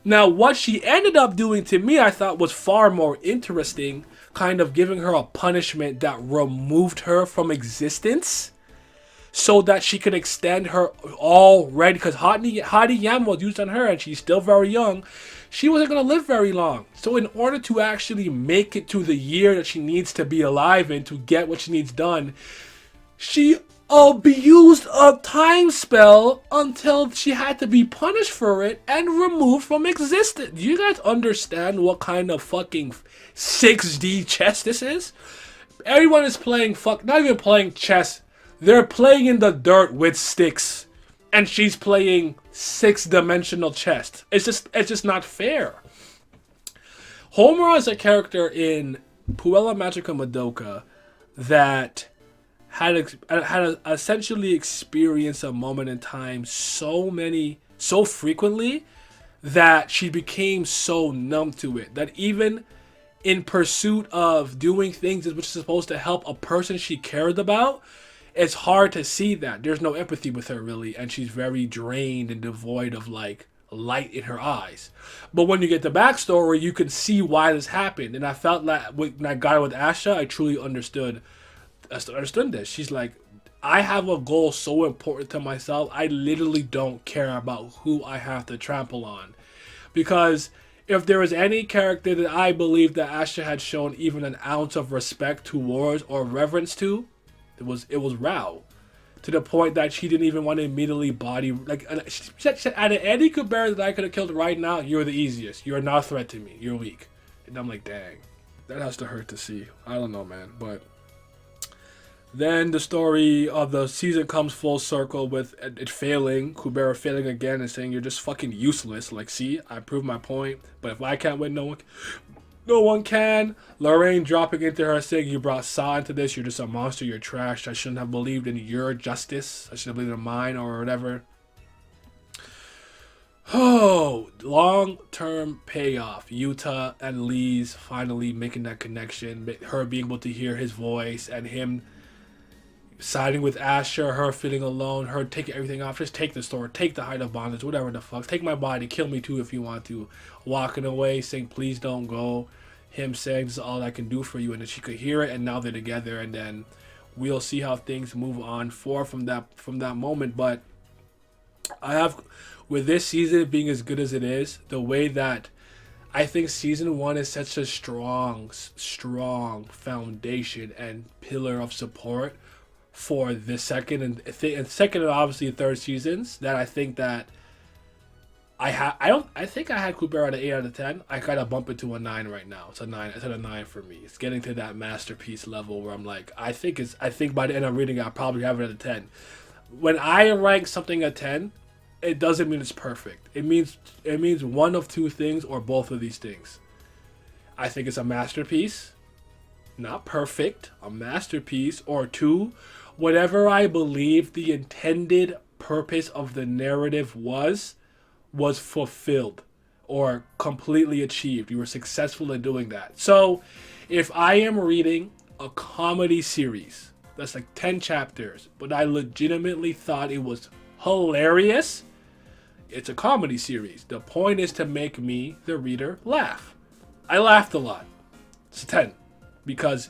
S1: Now, what she ended up doing to me, I thought was far more interesting, kind of giving her a punishment that removed her from existence so that she could extend her already, because Hadi Yam was used on her and she's still very young. She wasn't going to live very long. So in order to actually make it to the year that she needs to be alive in to get what she needs done, she abused a time spell until she had to be punished for it and removed from existence. Do you guys understand what kind of fucking 6D chess this is? Everyone is playing not even playing chess. They're playing in the dirt with sticks. And she's playing 6-dimensional chess. It's just not fair. Homura is a character in Puella Magica Madoka that had essentially experienced a moment in time so frequently that she became so numb to it that even in pursuit of doing things which is supposed to help a person she cared about, it's hard to see that. There's no empathy with her, really, and she's very drained and devoid of, like, light in her eyes. But when you get the backstory, you can see why this happened. And I felt like when I got it with Asha, I truly understood this. She's like, I have a goal so important to myself, I literally don't care about who I have to trample on. Because if there was any character that I believe that Asha had shown even an ounce of respect towards or reverence to, it was Rao, to the point that she didn't even want to immediately body, like, she said, out of any Kubera that I could have killed right now, you're the easiest. You're not a threat to me. You're weak. And I'm like, dang, that has to hurt to see. I don't know, man. But then the story of the season comes full circle with it failing, Kubera failing again and saying you're just fucking useless. Like, see, I proved my point. But if I can't win, no one can. Lorraine dropping into her saying you brought Sa into this. You're just a monster. You're trash. I shouldn't have believed in your justice. I should have believed in mine or whatever. Oh, long-term payoff. Yuta and Leez finally making that connection. Her being able to hear his voice and him siding with Asha. Her feeling alone. Her taking everything off. Just take the store. Take the height of bondage. Whatever the fuck. Take my body. Kill me too if you want to. Walking away saying please don't go. Him saying this is all I can do for you. And then she could hear it and now they're together. And then we'll see how things move on from that moment. But I have, with this season being as good as it is, the way that I think season one is such a strong foundation and pillar of support for the second and second and obviously third seasons, that I think that I think I had Kubera at an 8 out of 10. I gotta bump it to a 9 right now. It's a 9. It's at a 9 for me. It's getting to that masterpiece level where I'm like, I think by the end of reading it, I'll probably have it at a 10. When I rank something at 10, it doesn't mean it's perfect. It means one of two things or both of these things. I think it's a masterpiece, not perfect, a masterpiece, or two, whatever I believe the intended purpose of the narrative was fulfilled or completely achieved. You were successful in doing that. So if I am reading a comedy series that's like 10 chapters, but I legitimately thought it was hilarious, it's a comedy series. The point is to make me, the reader, laugh. I laughed a lot. It's a 10 because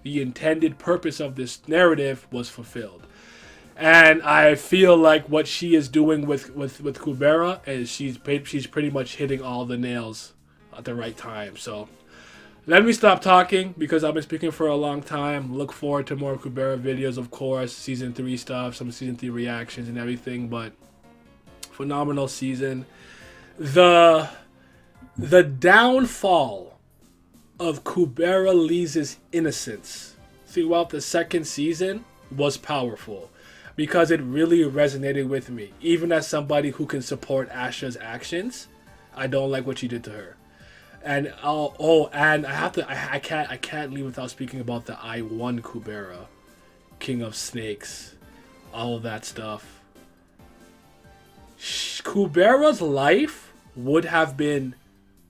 S1: the intended purpose of this narrative was fulfilled. And I feel like what she is doing with Kubera is she's pretty much hitting all the nails at the right time. So let me stop talking because I've been speaking for a long time. Look forward to more Kubera videos, of course. Season 3 stuff, some season 3 reactions and everything. But phenomenal season. The downfall of Kubera Leez's innocence throughout the second season was powerful, because it really resonated with me. Even as somebody who can support Asha's actions, I don't like what she did to her. And and I can't leave without speaking about the I Won Kubera, King of Snakes, all of that stuff. Kubera's life would have been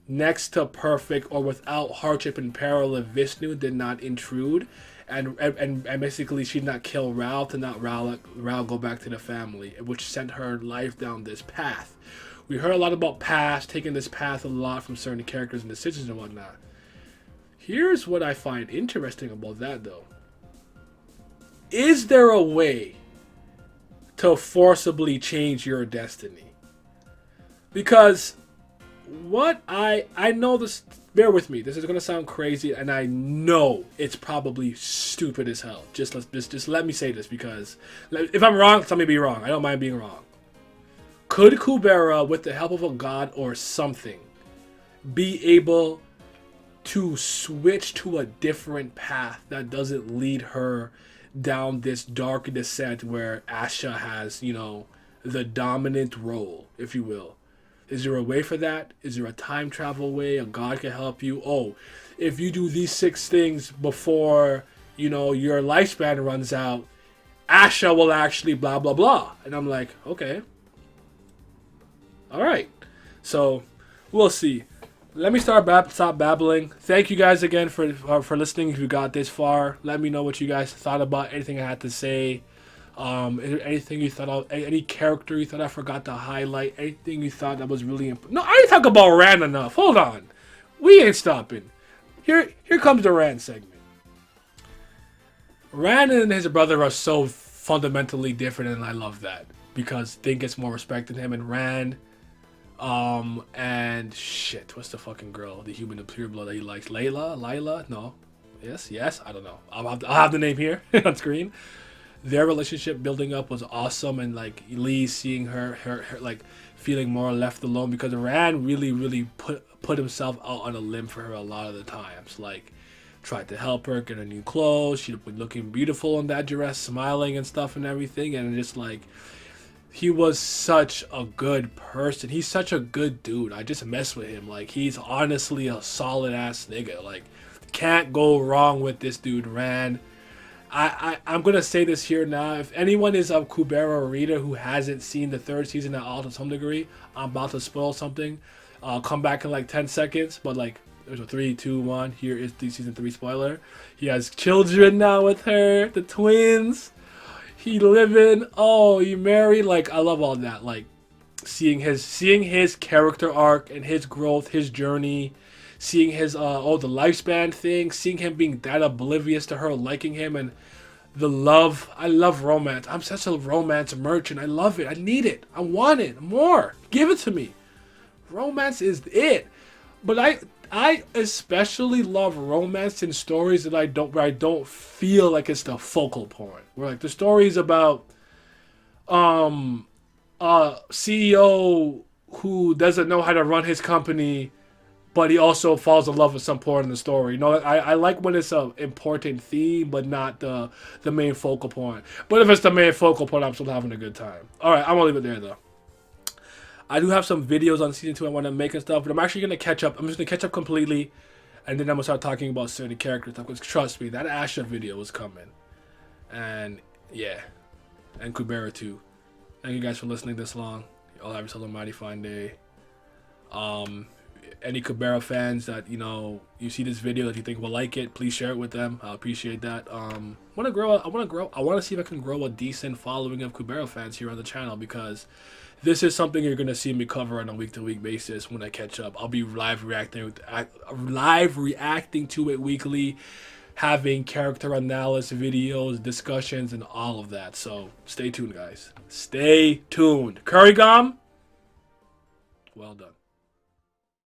S1: next to perfect or without hardship and peril if Vishnu did not intrude. And basically she did not kill Ral to not Ral go back to the family, which sent her life down this path. We heard a lot about past, taking this path a lot from certain characters and decisions and whatnot. Here's what I find interesting about that, though. Is there a way to forcibly change your destiny? Because what I know this, bear with me, this is gonna sound crazy, and I know it's probably stupid as hell. Just let me say this, because if I'm wrong, tell me to be wrong. I don't mind being wrong. Could Kubera, with the help of a god or something, be able to switch to a different path that doesn't lead her down this dark descent where Asha has, the dominant role, if you will? Is there a way for that? Is there a time travel way? A god can help you? Oh, if you do these 6 things before, your lifespan runs out, Asha will actually blah, blah, blah. And I'm like, okay. All right. So, we'll see. Let me stop babbling. Thank you guys again for listening if you got this far. Let me know what you guys thought about anything I had to say. Is there anything you thought of, any character you thought I forgot to highlight, anything you thought that was really important? No, I didn't talk about Rand enough. Hold on. We ain't stopping. Here comes the Rand segment. Rand and his brother are so fundamentally different, and I love that, because Thing gets more respect than him, and Rand, and shit, what's the fucking girl, the human of pure blood that he likes? Lila? No. Yes, I don't know. I'll have the name here on screen. Their relationship building up was awesome, and like Leez seeing her like feeling more left alone, because Rand really put himself out on a limb for her a lot of the times. Like, tried to help her get her new clothes. She was looking beautiful in that dress, smiling and stuff and everything, and just like, he was such a good person. He's such a good dude. I just mess with him. Like, he's honestly a solid ass nigga. Like, can't go wrong with this dude, Rand. I'm going to say this here now. If anyone is a Kubera reader who hasn't seen the 3rd season at all to some degree, I'm about to spoil something. I'll come back in like 10 seconds. But like, there's a 3, 2, 1. Here is the season 3 spoiler. He has children now with her. The twins. He living. Oh, he married. Like, I love all that. Like, seeing his character arc and his growth, his journey. Seeing his the lifespan thing, seeing him being that oblivious to her liking him, and the love. I love romance. I'm such a romance merchant. I love it. I need it. I want it more. Give it to me. Romance is it. But I especially love romance in stories that where I don't feel like it's the focal point. Where like the stories about CEO who doesn't know how to run his company, but he also falls in love with some part in the story. You know, I like when it's an important theme, but not the main focal point. But if it's the main focal point, I'm still having a good time. All right, I'm gonna leave it there though. I do have some videos on season 2 I want to make and stuff, but I'm actually gonna catch up. I'm just gonna catch up completely, and then I'm gonna start talking about certain characters. Because trust me, that Asha video was coming, and yeah, and Kubera too. Thank you guys for listening this long. Y'all have yourself a mighty fine day. Any Kubera fans that you see this video that you think will like it, please share it with them. I appreciate that. I want to see if I can grow a decent following of Kubera fans here on the channel, because this is something you're gonna see me cover on a week-to-week basis when I catch up. I'll be live reacting to it weekly, having character analysis videos, discussions, and all of that. So stay tuned, guys. Stay tuned. Currygom, well done.